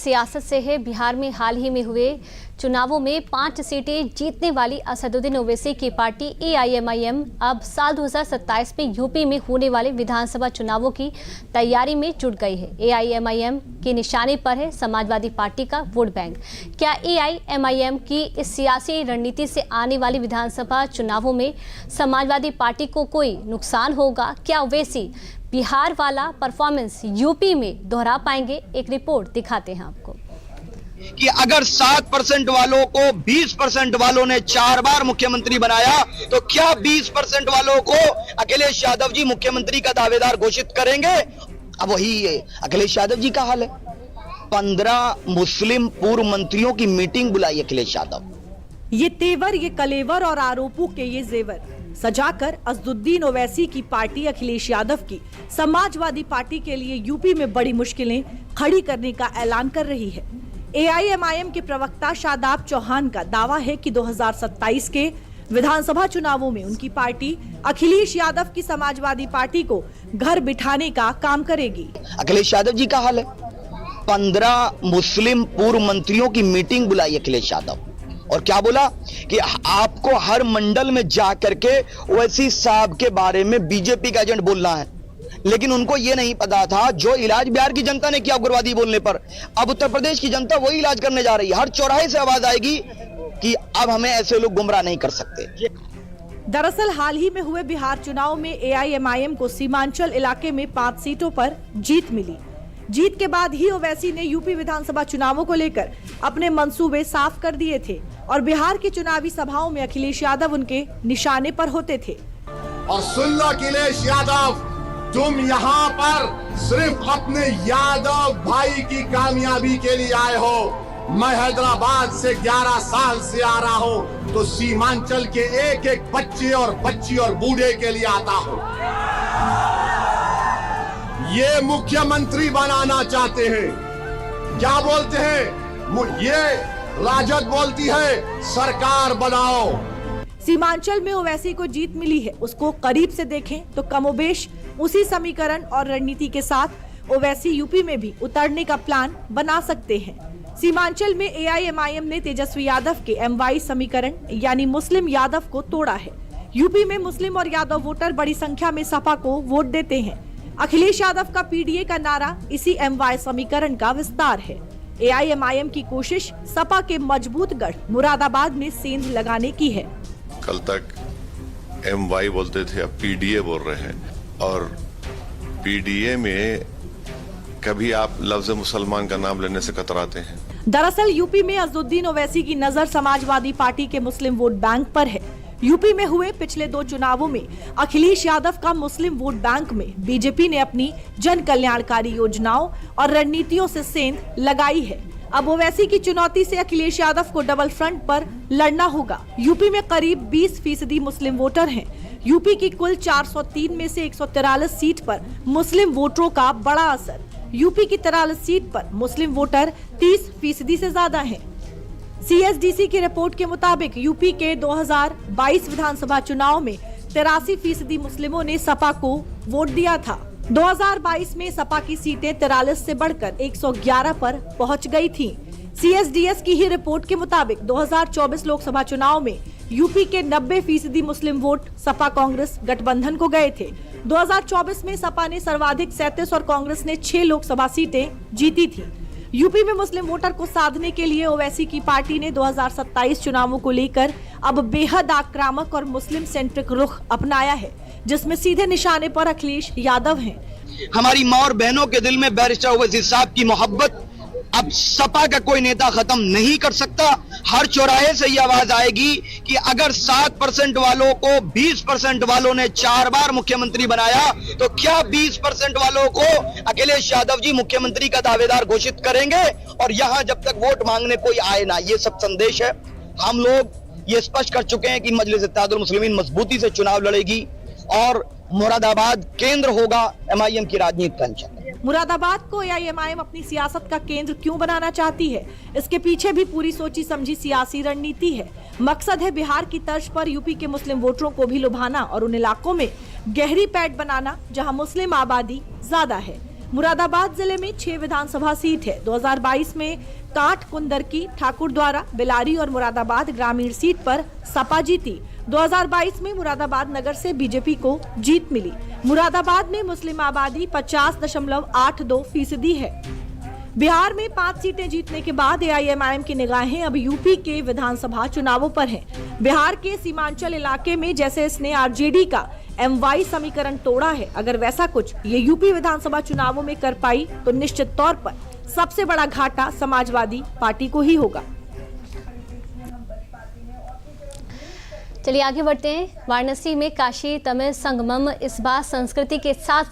सियासत से है। बिहार में हाल ही में हुए चुनावों में 5 सीटें जीतने वाली असदुद्दीन ओवैसी की पार्टी AIMIM अब साल 2027 में यूपी में होने वाले विधानसभा चुनावों की तैयारी में जुट गई है। AIMIM के निशाने पर है समाजवादी पार्टी का वोट बैंक। क्या AIMIM की इस सियासी रणनीति से आने वाली विधानसभा चुनावों में समाजवादी पार्टी को कोई नुकसान होगा? क्या ओवैसी बिहार वाला परफॉर्मेंस यूपी में दोहरा पाएंगे? एक रिपोर्ट दिखाते हैं आपको कि अगर 7% वालों को 20% वालों ने 4 बार मुख्यमंत्री बनाया तो क्या 20% वालों को अखिलेश यादव जी मुख्यमंत्री का दावेदार घोषित करेंगे? अब वही अखिलेश यादव जी का हाल है। 15 मुस्लिम पूर्व मंत्रियों की मीटिंग बुलाई अखिलेश यादव। ये तेवर, ये कलेवर और आरोपों के ये जेवर सजाकर असदुद्दीन ओवैसी की पार्टी अखिलेश यादव की समाजवादी पार्टी के लिए यूपी में बड़ी मुश्किलें खड़ी करने का ऐलान कर रही है। AIMIM के प्रवक्ता शादाब चौहान का दावा है कि 2027 के विधानसभा चुनावों में उनकी पार्टी अखिलेश यादव की समाजवादी पार्टी को घर बिठाने का काम करेगी। अखिलेश यादव जी का हाल है। 15 मुस्लिम पूर्व मंत्रियों की मीटिंग बुलाई अखिलेश यादव और क्या बोला कि आपको हर मंडल में जा करके ओवैसी साहब के बारे में बीजेपी का एजेंट बोलना है। लेकिन उनको यह नहीं पता था जो इलाज बिहार की जनता ने किया उग्रवादी बोलने पर, अब उत्तर प्रदेश की जनता वही इलाज करने जा रही है। हर चौराहे से आवाज आएगी कि अब हमें ऐसे लोग गुमराह नहीं कर सकते। दरअसल हाल ही में हुए बिहार चुनाव में AIMIM को सीमांचल इलाके में 5 सीटों पर जीत मिली। जीत के बाद ही ओवैसी ने यूपी विधानसभा चुनावों को लेकर अपने मंसूबे साफ कर दिए थे और बिहार की चुनावी सभाओं में अखिलेश यादव उनके निशाने पर होते थे। और सुन लो अखिलेश यादव, तुम यहाँ पर सिर्फ अपने यादव भाई की कामयाबी के लिए आए हो। मैं हैदराबाद से 11 साल से आ रहा हूँ तो सीमांचल के एक बच्चे और बच्ची और बूढ़े के लिए आता हूँ। ये मुख्यमंत्री बनाना चाहते हैं, क्या बोलते हैं? ये राजद बोलती है सरकार बनाओ। सीमांचल में ओवैसी को जीत मिली है, उसको करीब से देखें तो कमोबेश उसी समीकरण और रणनीति के साथ ओवैसी यूपी में भी उतरने का प्लान बना सकते हैं। सीमांचल में AIMIM ने तेजस्वी यादव के MY समीकरण यानी मुस्लिम यादव को तोड़ा है। यूपी में मुस्लिम और यादव वोटर बड़ी संख्या में सपा को वोट देते हैं। अखिलेश यादव का PDA का नारा इसी MY समीकरण का विस्तार है। AIMIM की कोशिश सपा के मजबूत गढ़ मुरादाबाद में सेंध लगाने की है। कल तक MY बोलते थे, अब PDA बोल रहे हैं और PDA में कभी आप लफ्ज मुसलमान का नाम लेने से कतराते हैं। दरअसल यूपी में असदुद्दीन ओवैसी की नजर समाजवादी पार्टी के मुस्लिम वोट बैंक पर है। यूपी में हुए पिछले 2 चुनावों में अखिलेश यादव का मुस्लिम वोट बैंक में बीजेपी ने अपनी जन कल्याणकारी योजनाओं और रणनीतियों से सेंध लगाई है। अब ओवैसी की चुनौती से अखिलेश यादव को डबल फ्रंट पर लड़ना होगा। यूपी में करीब 20% मुस्लिम वोटर हैं। यूपी की कुल 403 में से 143 सीट पर मुस्लिम वोटरों का बड़ा असर। यूपी की 43 सीट पर मुस्लिम वोटर 30% से ज्यादा हैं। CSDC की रिपोर्ट के मुताबिक यूपी के 2022 विधानसभा चुनाव में 83% मुस्लिमों ने सपा को वोट दिया था। 2022 में सपा की सीटें 43 से बढ़कर 111 पर पहुंच गई थीं। CSDS की ही रिपोर्ट के मुताबिक 2024 लोकसभा चुनाव में यूपी के 90% मुस्लिम वोट सपा कांग्रेस गठबंधन को गए थे। 2024 में सपा ने सर्वाधिक 37 और कांग्रेस ने 6 लोकसभा सीटें जीती थी। यूपी में मुस्लिम वोटर को साधने के लिए ओवैसी की पार्टी ने 2027 चुनावों को लेकर अब बेहद आक्रामक और मुस्लिम सेंट्रिक रुख अपनाया है, जिसमें सीधे निशाने पर अखिलेश यादव हैं। हमारी माँ और बहनों के दिल में बैरिस्टर ओवैसी साहब की मोहब्बत अब सपा का कोई नेता खत्म नहीं कर सकता। हर चौराहे से ये आवाज आएगी कि अगर 7% वालों को 20% वालों ने 4 बार मुख्यमंत्री बनाया तो क्या 20% वालों को अखिलेश यादव जी मुख्यमंत्री का दावेदार घोषित करेंगे? और यहां जब तक वोट मांगने कोई आए ना, ये सब संदेश है। हम लोग ये स्पष्ट कर चुके हैं कि मजलिस इत्तेहादुल मुस्लिमीन मजबूती से चुनाव लड़ेगी और मुरादाबाद केंद्र होगा MIM की राजनीति का अंचल। मुरादाबाद को AIMIM अपनी सियासत का केंद्र क्यों बनाना चाहती है? इसके पीछे भी पूरी सोची समझी सियासी रणनीति है। मकसद है बिहार की तर्ज पर यूपी के मुस्लिम वोटरों को भी लुभाना और उन इलाकों में गहरी पैठ बनाना जहां मुस्लिम आबादी ज्यादा है। मुरादाबाद जिले में 6 विधानसभा सीट है। 2022 में काठ कुंदरकी, ठाकुर द्वारा, बिलारी और मुरादाबाद ग्रामीण सीट पर सपा जीती। 2022 में मुरादाबाद नगर से बीजेपी को जीत मिली। मुरादाबाद में मुस्लिम आबादी 50.82% है। बिहार में 5 सीटें जीतने के बाद एआईएमआईएम की निगाहें अब यूपी के विधानसभा चुनावों पर हैं। बिहार के सीमांचल इलाके में जैसे इसने आरजेडी का एमवाई समीकरण तोड़ा है, अगर वैसा कुछ ये यूपी विधानसभा चुनावों में कर पाई तो निश्चित तौर पर सबसे बड़ा घाटा समाजवादी पार्टी को ही होगा। चलिए आगे बढ़ते हैं। वाराणसी में काशी तमिल संगमम इस बार संस्कृति के साथ